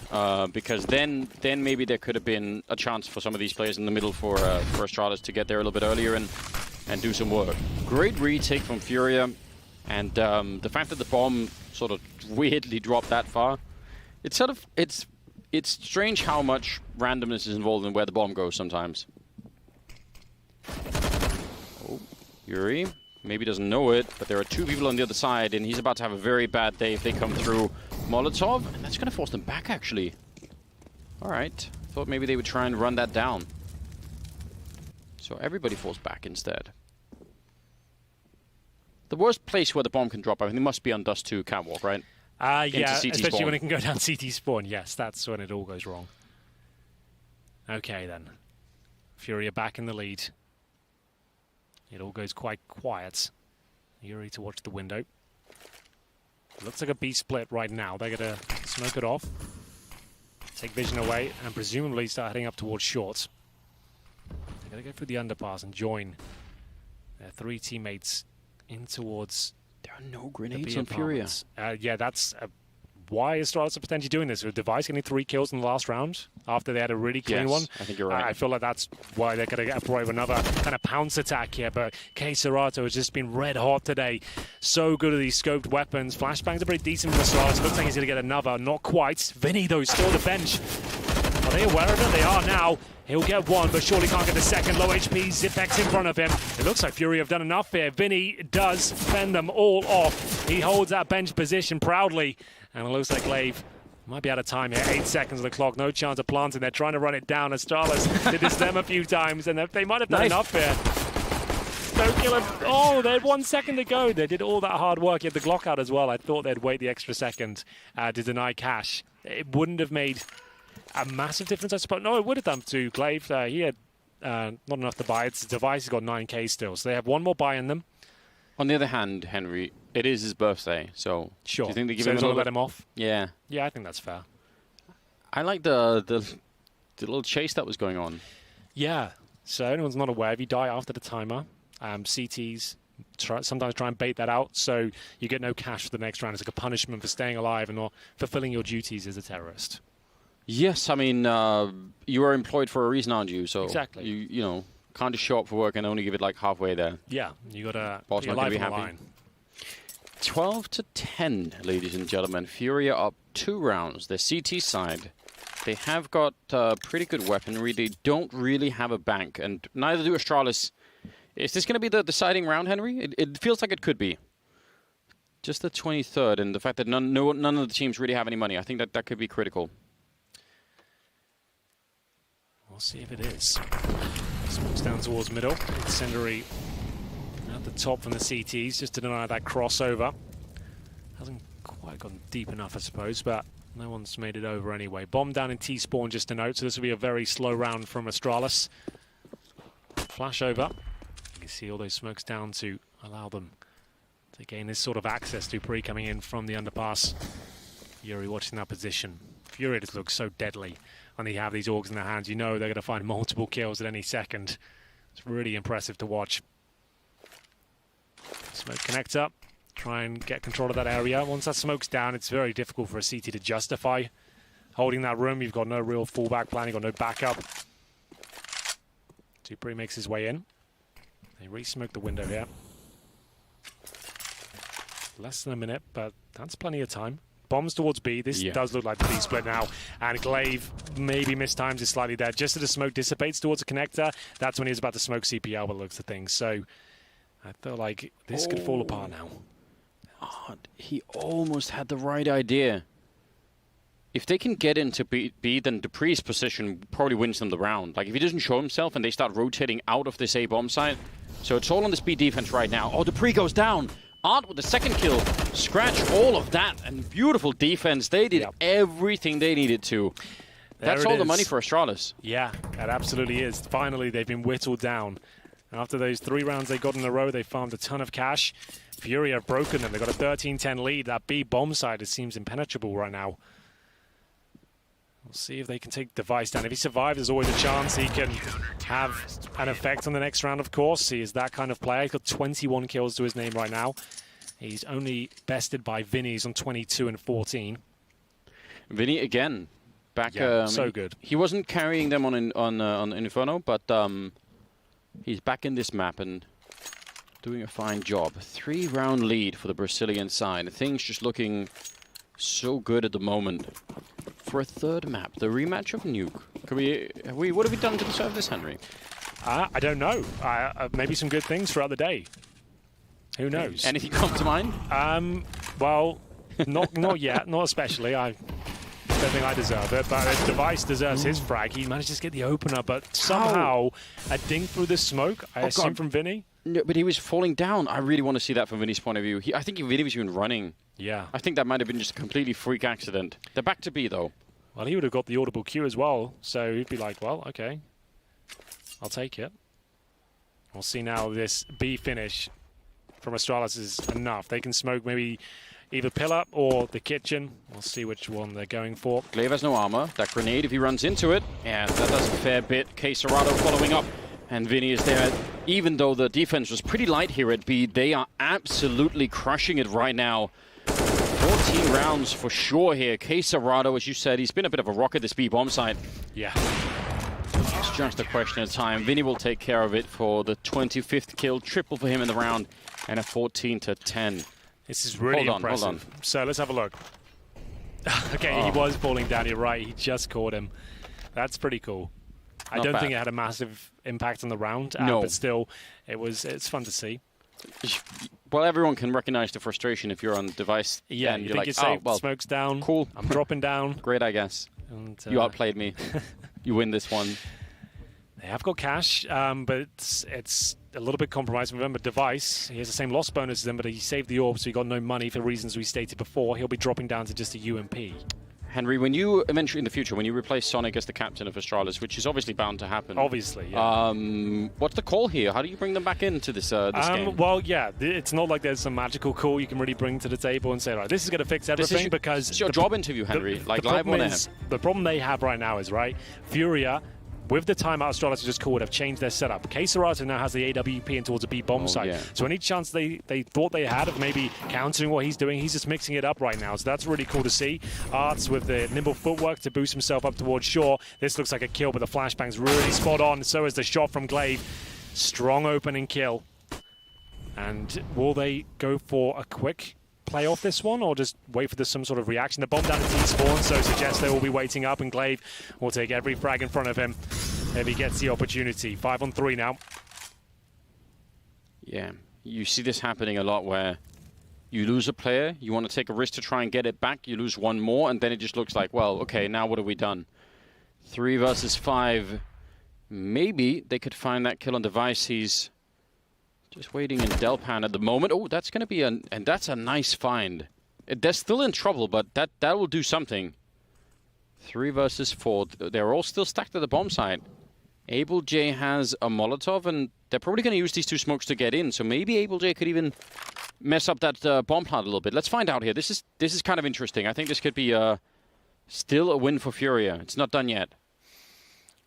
Because then maybe there could have been a chance for some of these players in the middle for Astralis to get there a little bit earlier and do some work. Great retake from FURIA, and the fact that the bomb sort of weirdly dropped that far, it's strange how much randomness is involved in where the bomb goes sometimes. Oh, Yuri maybe doesn't know it, but there are 2 people on the other side, and he's about to have a very bad day if they come through. Molotov, and that's going to force them back, actually. All right. Thought maybe they would try and run that down. So everybody falls back instead. The worst place where the bomb can drop, I mean, it must be on Dust 2 catwalk, right? Yeah, especially when it can go down CT spawn. Yes, that's when it all goes wrong. Okay, then. FURIA back in the lead. It all goes quite quiet. Yuri to watch the window. Looks like a B split right now. They're going to smoke it off, take vision away, and presumably start heading up towards short. They're going to go through the underpass and join their 3 teammates in towards. There are no grenades on FURIA. Yeah, that's why Astralis are potentially doing this. With Device getting 3 kills in the last round after they had a really clean one. I think you're right. I feel like that's why they're going to get probably another kind of pounce attack here. But K Serato has just been red hot today. So good at these scoped weapons. Flashbangs are pretty decent from Astralis. Looks like he's going to get another. Not quite. Vinny, though, still the bench. Are they aware of it? They are now. He'll get 1, but surely can't get the second. Low HP, Zipex in front of him. It looks like FURIA have done enough here. Vinny does fend them all off. He holds that bench position proudly. And it looks like Glaive might be out of time here. 8 seconds on the clock. No chance of planting. They're trying to run it down. Astralis did this to them a few times, and they might have done enough here. No killer. Oh, they had 1 second to go. They did all that hard work. He had the Glock out as well. I thought they'd wait the extra second to deny cash. It wouldn't have made a massive difference, I suppose. No, it would have done to Glaive. He had not enough to buy. Its Device has got 9k still, so they have 1 more buy in them. On the other hand, Henry, it is his birthday, so sure. Do you think they give him a little let him off? Yeah. Yeah, I think that's fair. I like the little chase that was going on. Yeah. So anyone's not aware, if you die after the timer, CTs sometimes try and bait that out, so you get no cash for the next round. It's like a punishment for staying alive and not fulfilling your duties as a terrorist. Yes, I mean, you are employed for a reason, aren't you? So exactly. You know, can't just show up for work and only give it like halfway there. Yeah, you got to Boss not going to be happy. 12-10, ladies and gentlemen. FURIA up 2 rounds. The CT side. They have got pretty good weaponry. They don't really have a bank, and neither do Astralis. Is this going to be the deciding round, Henry? It feels like it could be. Just the 23rd, and the fact that none of the teams really have any money. I think that could be critical. We'll see if it is. Smokes down towards middle. Incendiary at the top from the CTs, just to deny that crossover. Hasn't quite gone deep enough, I suppose, but no one's made it over anyway. Bomb down in T-spawn, just to note, so this will be a very slow round from Astralis. Flash over. can see all those smokes down to allow them to gain this sort of access to Pre coming in from the underpass. Fury watching that position. Fury just looks so deadly when they have these orgs in their hands. You know they're going to find multiple kills at any second. It's really impressive to watch. Smoke connects up. Try and get control of that area. Once that smoke's down, it's very difficult for a CT to justify holding that room. You've got no real fallback plan. You've got no backup. Dupree makes his way in. They re-smoke the window here. Less than a minute, but that's plenty of time. Bombs towards B. This does look like the B split now. And Glaive maybe mistimes it slightly there. Just as the smoke dissipates towards a connector, that's when he's about to smoke CPL by the looks of things. So I feel like this could fall apart now. Oh, he almost had the right idea. If they can get into B, then Dupree's position probably wins them the round. Like, if he doesn't show himself and they start rotating out of this A bomb site. So it's all on this B defense right now. Oh, Dupree goes down. Art with the second kill. Scratch all of that. And beautiful defense. They did everything they needed to. That's all the money for Astralis. Yeah, that absolutely is. Finally, they've been whittled down. After those 3 rounds they got in a row, they farmed a ton of cash. FURIA have broken them. They've got a 13-10 lead. That B bomb side, it seems impenetrable right now. We'll see if they can take Device down. If he survives, there's always a chance he can have an effect on the next round, of course. He is that kind of player. He's got 21 kills to his name right now. He's only bested by Vinny's on 22 and 14. Vinny, again, back... so good. He wasn't carrying them on Inferno, but he's back in this map and doing a fine job. 3-round lead for the Brazilian side. Things just looking so good at the moment. For a third map, the rematch of Nuke. What have we done to deserve this, Henry? I don't know. Maybe some good things throughout the day. Who knows? Anything come to mind? Well, not yet. Not especially. I don't think I deserve it. But if Device deserves his frag, he manages to get the opener. But somehow, a ding through the smoke, I assume from Vinny. No, but he was falling down. I really want to see that from Vinny's point of view. I think Vinny was even running. Yeah. I think that might have been just a completely freak accident. They're back to B, though. Well, he would have got the audible cue as well. So he'd be like, well, okay. I'll take it. We'll see now this B finish from Astralis is enough. They can smoke maybe either Pillar or the kitchen. We'll see which one they're going for. Glaive has no armor. That grenade, if he runs into it, and that does a fair bit. K-Serrado following up. And Vinny is there. Even though the defense was pretty light here at B, they are absolutely crushing it right now. 14 rounds for sure here. K-Serrado, as you said, he's been a bit of a rocket this B bomb site. Yeah. It's just a question of time. Vinny will take care of it for the 25th kill. Triple for him in the round. And a 14-10. This is really impressive. Hold on. So let's have a look. Okay, he was falling down. You're right. He just caught him. That's pretty cool. I don't think it had a massive impact on the round, but still, it's fun to see. Well, everyone can recognize the frustration if you're on Device. Yeah, you think like, you're safe, smoke's down. Cool. I'm dropping down. Great, I guess. And, you outplayed me. You win this one. They have got cash, but it's a little bit compromised. Remember, Device, he has the same loss bonus as them, but he saved the orb, so he got no money for reasons we stated before. He'll be dropping down to just a UMP. Henry, when you eventually in the future, when you replace Sonic as the captain of Astralis, which is obviously bound to happen. Obviously, yeah. What's the call here? How do you bring them back into this game? Well, yeah, it's not like there's some magical call you can really bring to the table and say, right, this is going to fix everything because... It's your job interview, Henry, like live on air. The problem they have right now is, right, FURIA, with the timeout Astralis just called, have changed their setup. K-Serrado now has the AWP in towards a B bomb site. Yeah. So any chance they thought they had of maybe countering what he's doing, he's just mixing it up right now. So that's really cool to see. Arts with the nimble footwork to boost himself up towards shore. This looks like a kill, but the flashbang's really spot on. So is the shot from Glaive. Strong opening kill. And will they go for a quick play off this one or just wait for some sort of reaction? The bomb down to T-spawn, so suggests they will be waiting up, and Glaive will take every frag in front of him if he gets the opportunity. 5 on 3 now. Yeah, you see this happening a lot where you lose a player, you want to take a risk to try and get it back, you lose one more, and then it just looks like, well, okay, now what have we done? 3 versus 5. Maybe they could find that kill on Device. He's just waiting in Delpan at the moment. Oh, that's going to be and that's a nice find. They're still in trouble, but that will do something. 3 versus 4. They're all still stacked at the bomb site. AbleJ has a Molotov, and they're probably going to use these two smokes to get in. So maybe AbleJ could even mess up that bomb plant a little bit. Let's find out here. This is kind of interesting. I think this could be still a win for FURIA. It's not done yet.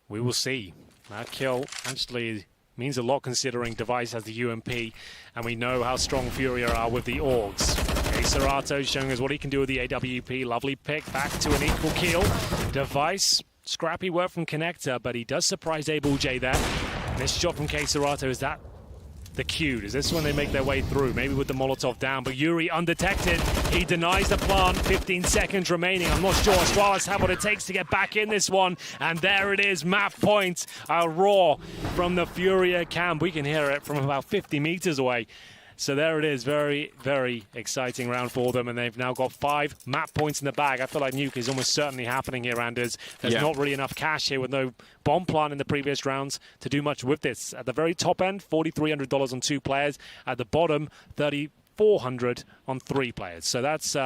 We will see. That kill actually means a lot considering Device has the UMP, and we know how strong FURIA are with the AUGs. Okay, Serato showing us what he can do with the AWP. Lovely pick, back to an equal kill. Device, scrappy work from Connector, but he does surprise AbleJ there. And this shot from K Serato, is that the cue? Is this when they make their way through? Maybe with the Molotov down, but Yuri undetected. He denies the plant, 15 seconds remaining. I'm not sure Astralis have what it takes to get back in this one. And there it is, map point, a roar from the FURIA camp. We can hear it from about 50 meters away. So there it is, very, very exciting round for them, and they've now got 5 map points in the bag. I feel like nuke is almost certainly happening here, Anders. There's not really enough cash here with no bomb plant in the previous rounds to do much with this. At the very top end, $4,300 on 2 players. At the bottom, $3,400 on 3 players. So that's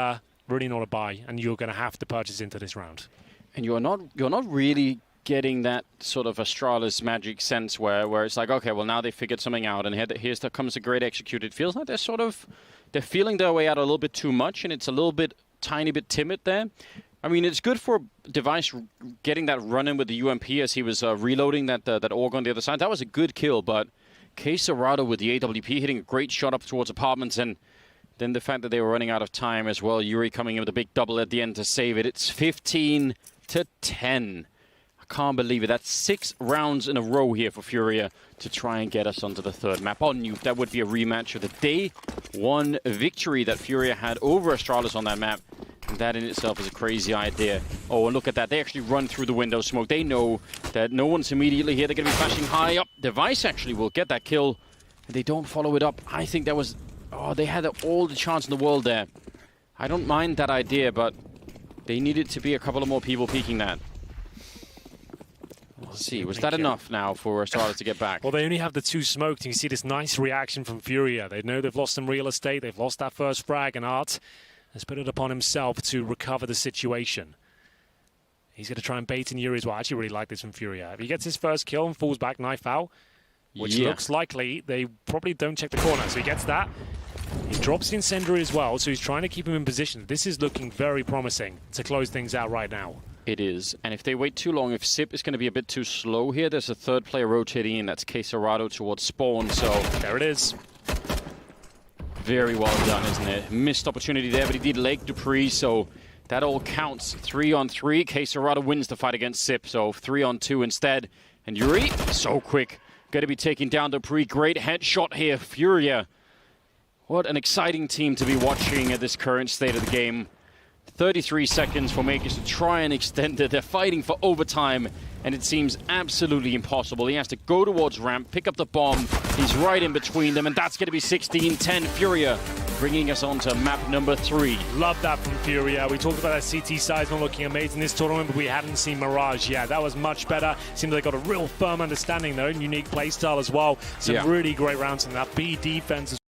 really not a buy, and you're going to have to purchase into this round. And you're not really getting that sort of Astralis magic sense where it's like, okay, well, now they figured something out, and here comes a great execute. It feels like they're feeling their way out a little bit too much, and it's a little bit, tiny bit timid there. I mean, it's good for Device getting that run in with the UMP as he was reloading that AUG on the other side. That was a good kill, but K Serato with the AWP hitting a great shot up towards apartments, and then the fact that they were running out of time as well. Yuri coming in with a big double at the end to save it. It's 15-10. Can't believe it. That's 6 rounds in a row here for FURIA to try and get us onto the 3rd map. On Nuke, that would be a rematch of the day 1 victory that FURIA had over Astralis on that map. And that in itself is a crazy idea. Oh, and look at that. They actually run through the window smoke. They know that no one's immediately here. They're going to be flashing high up. Device actually will get that kill. And they don't follow it up. I think that was... Oh, they had all the chance in the world there. I don't mind that idea, but they needed to be a couple of more people peeking that. Let's see, was that enough now for Astralis to get back? Well, they only have the 2 smoked, and you see this nice reaction from FURIA. They know they've lost some real estate, they've lost that first frag, and Art has put it upon himself to recover the situation. He's going to try and bait in Yuri as well. I actually really like this from FURIA. If he gets his first kill and falls back, knife out, which looks likely, they probably don't check the corner. So he gets that. He drops the incendiary as well, so he's trying to keep him in position. This is looking very promising to close things out right now. It is, and if they wait too long, if Sip is going to be a bit too slow here, there's a 3rd player rotating in. That's K Serato towards spawn, so... There it is. Very well done, isn't it? Missed opportunity there, but he did Lake Dupree, so that all counts. 3-on-3. K Serato wins the fight against Sip, so 3-on-2 instead. And Yuri, so quick. Going to be taking down Dupree. Great headshot here, FURIA. What an exciting team to be watching at this current state of the game. 33 seconds for Makers to try and extend it. They're fighting for overtime, and it seems absolutely impossible. He has to go towards ramp, pick up the bomb. He's right in between them, and that's going to be 16-10. FURIA bringing us on to map number 3. Love that from FURIA. We talked about that CT Seismon looking amazing this tournament, but we hadn't seen Mirage yet. That was much better. Seemed like they got a real firm understanding, their own unique playstyle as well. Some really great rounds in that B defense.